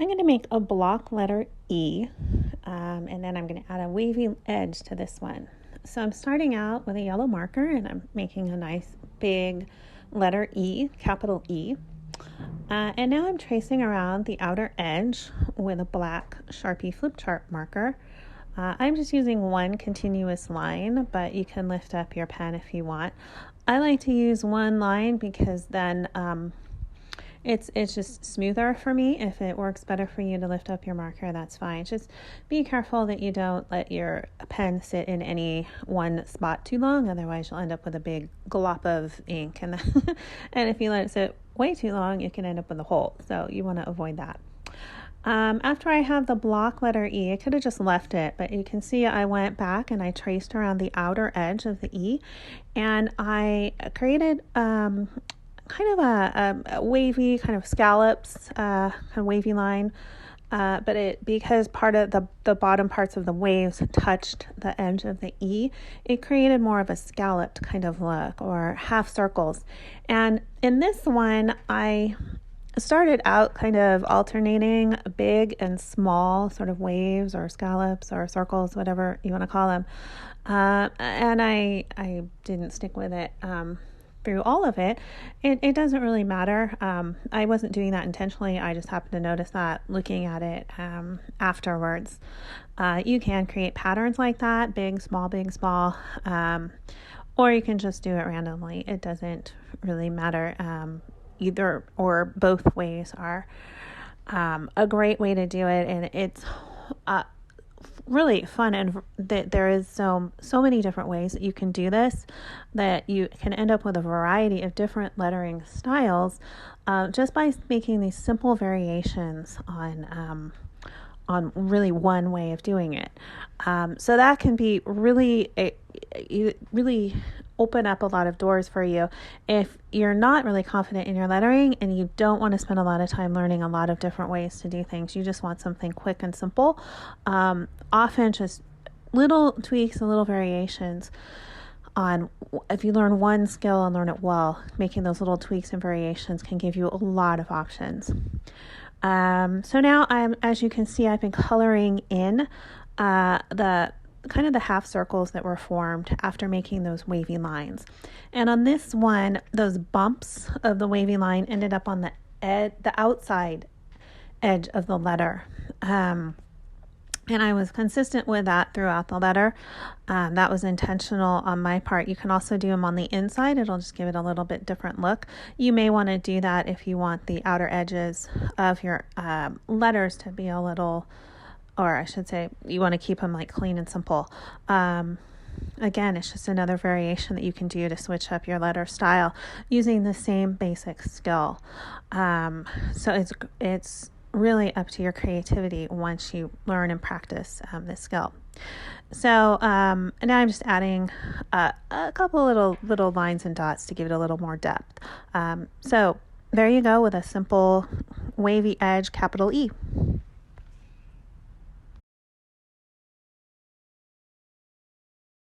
I'm going to make a block letter E, and then I'm going to add a wavy edge to this one. So I'm starting out with a yellow marker, and I'm making a nice big letter E, capital E. And now I'm tracing around the outer edge with a black Sharpie flip chart marker. I'm just using one continuous line, but you can lift up your pen if you want. I like to use one line because then it's just smoother for me. If it works better for you to lift up your marker, that's fine. Just be careful that you don't let your pen sit in any one spot too long, otherwise you'll end up with a big glop of ink. And if you let it sit way too long, you can end up with a hole. So you want to avoid that. After I have the block letter E, I could have just left it, but you can see I went back and I traced around the outer edge of the E, and I created kind of a wavy, kind of scallops, kind of wavy line, but because part of the bottom parts of the waves touched the edge of the E, it created more of a scalloped kind of look, or half circles. And in this one, I started out kind of alternating big and small sort of waves or scallops or circles, whatever you want to call them. And I didn't stick with it through all of it. It doesn't really matter. I wasn't doing that intentionally. I just happened to notice that looking at it afterwards. You can create patterns like that, big, small, or you can just do it randomly. It doesn't really matter. Either or both ways are a great way to do it, and it's really fun, and there is so many different ways that you can do this, that you can end up with a variety of different lettering styles just by making these simple variations on really one way of doing it. So that can be really open up a lot of doors for you if you're not really confident in your lettering and you don't want to spend a lot of time learning a lot of different ways to do things. You just want something quick and simple. Often just little tweaks and little variations on, if you learn one skill and learn it well, making those little tweaks and variations can give you a lot of options. So now as you can see, I've been coloring in the kind of the half circles that were formed after making those wavy lines. And on this one, those bumps of the wavy line ended up on the outside edge of the letter. And I was consistent with that throughout the letter. That was intentional on my part. You can also do them on the inside. It'll just give it a little bit different look. You may want to do that if you want the outer edges of your letters to be a little, or I should say, you want to keep them like clean and simple. Again, it's just another variation that you can do to switch up your letter style using the same basic skill. So it's really up to your creativity once you learn and practice this skill. So now I'm just adding a couple little lines and dots to give it a little more depth. So there you go with a simple wavy edge capital E.